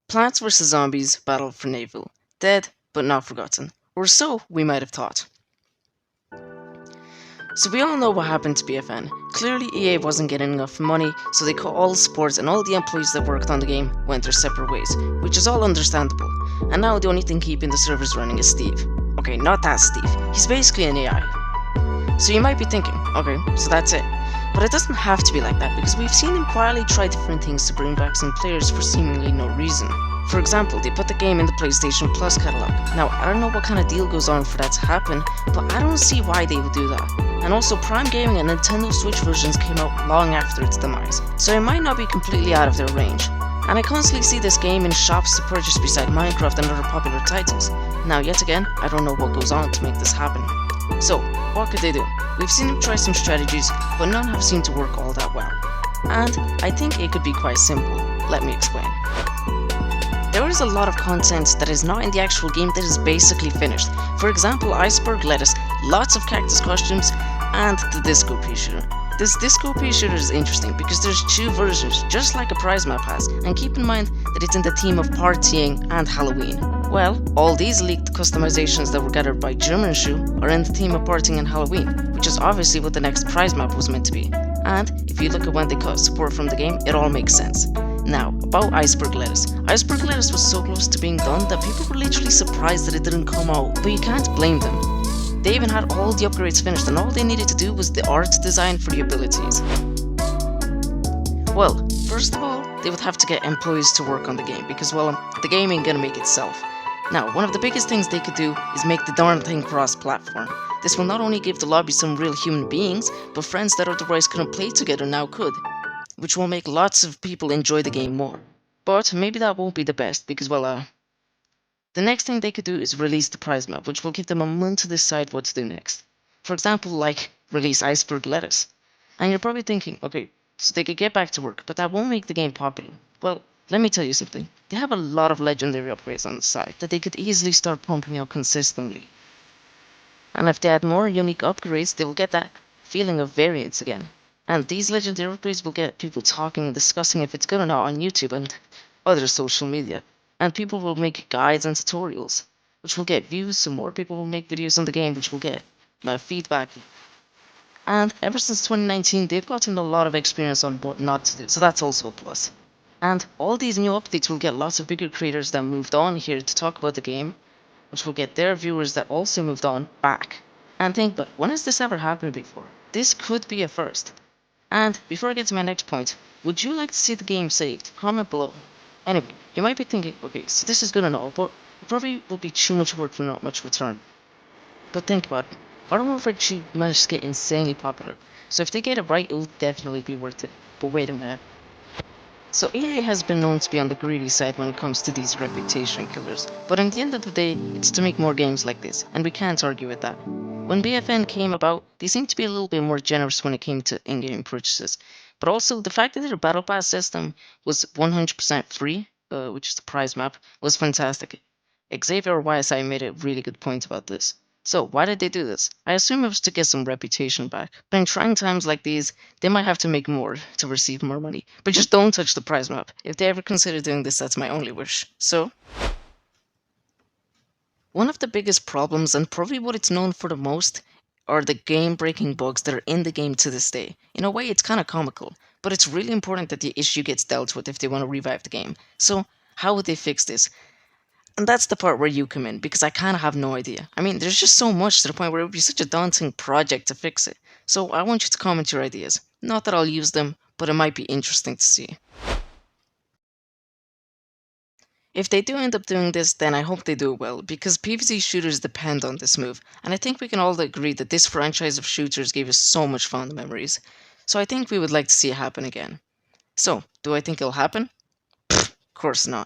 Plants vs. Zombies Battle for Naval. Dead, but not forgotten. Or so we might have thought. So we all know what happened to BFN. Clearly EA wasn't getting enough money, so they cut all the supports and all the employees that worked on the game went their separate ways, which is all understandable. And now the only thing keeping the servers running is Steve. Okay, not that Steve. He's basically an AI. So you might be thinking, okay, so that's it. But it doesn't have to be like that, because we've seen him quietly try different things to bring back some players for seemingly no reason. For example, they put the game in the PlayStation Plus catalog. Now, I don't know what kind of deal goes on for that to happen, but I don't see why they would do that. And also, Prime Gaming and Nintendo Switch versions came out long after its demise, so it might not be completely out of their range. And I constantly see this game in shops to purchase beside Minecraft and other popular titles. Now, yet again, I don't know what goes on to make this happen. So, what could they do? We've seen them try some strategies, but none have seemed to work all that well. And I think it could be quite simple. Let me explain. There is a lot of content that is not in the actual game that is basically finished. For example, iceberg lettuce, lots of cactus costumes, and the disco Peashooter. This disco Peashooter is interesting because there's two versions, just like a prize map has, and keep in mind that it's in the theme of partying and Halloween. Well, all these leaked customizations that were gathered by German Shoe are in the theme of partying and Halloween, which is obviously what the next prize map was meant to be. And if you look at when they cut support from the game, it all makes sense. Now, about iceberg lettuce. Iceberg lettuce was so close to being done that people were literally surprised that it didn't come out, but you can't blame them. They even had all the upgrades finished and all they needed to do was the art design for the abilities. Well, first of all, they would have to get employees to work on the game because, well, the game ain't gonna make itself. Now, one of the biggest things they could do is make the darn thing cross-platform. This will not only give the lobby some real human beings, but friends that otherwise couldn't play together now could, which will make lots of people enjoy the game more. But maybe that won't be the best because, well, the next thing they could do is release the prize map, which will give them a month to decide what to do next. For example, like release iceberg lettuce. And you're probably thinking, okay, so they could get back to work, but that won't make the game popular. Well, let me tell you something. They have a lot of legendary upgrades on the side that they could easily start pumping out consistently. And if they add more unique upgrades, they will get that feeling of variance again. And these legendary upgrades will get people talking and discussing if it's good or not on YouTube and other social media. And people will make guides and tutorials, which will get views, so more people will make videos on the game, which will get feedback. And ever since 2019, they've gotten a lot of experience on what not to do, so that's also a plus. And all these new updates will get lots of bigger creators that moved on here to talk about the game, which will get their viewers that also moved on back. And think, but when has this ever happened before? This could be a first. And before I get to my next point, would you like to see the game saved? Comment below. Anyway, you might be thinking, okay, so this is good and all, but it probably will be too much work for not much return. But think about it. Modern Warfare 2 managed to get insanely popular, so if they get it right, it will definitely be worth it. But wait a minute. So EA has been known to be on the greedy side when it comes to these reputation killers, but in the end of the day, it's to make more games like this, and we can't argue with that. When BFN came about, they seemed to be a little bit more generous when it came to in-game purchases, but also the fact that their Battle Pass system was 100% free, which is the prize map, was fantastic. Xavier YSI made a really good point about this. So, why did they do this? I assume it was to get some reputation back. But in trying times like these, they might have to make more to receive more money. But just don't touch the prize map. If they ever consider doing this, that's my only wish. So, one of the biggest problems, and probably what it's known for the most, are the game-breaking bugs that are in the game to this day. In a way, it's kind of comical, but it's really important that the issue gets dealt with if they want to revive the game. So, how would they fix this? And that's the part where you come in, because I kind of have no idea. I mean, there's just so much to the point where it would be such a daunting project to fix it. So I want you to comment your ideas. Not that I'll use them, but it might be interesting to see. If they do end up doing this, then I hope they do it well, because PVZ shooters depend on this move, and I think we can all agree that this franchise of shooters gave us so much fond memories. So I think we would like to see it happen again. So, do I think it'll happen? Of course not.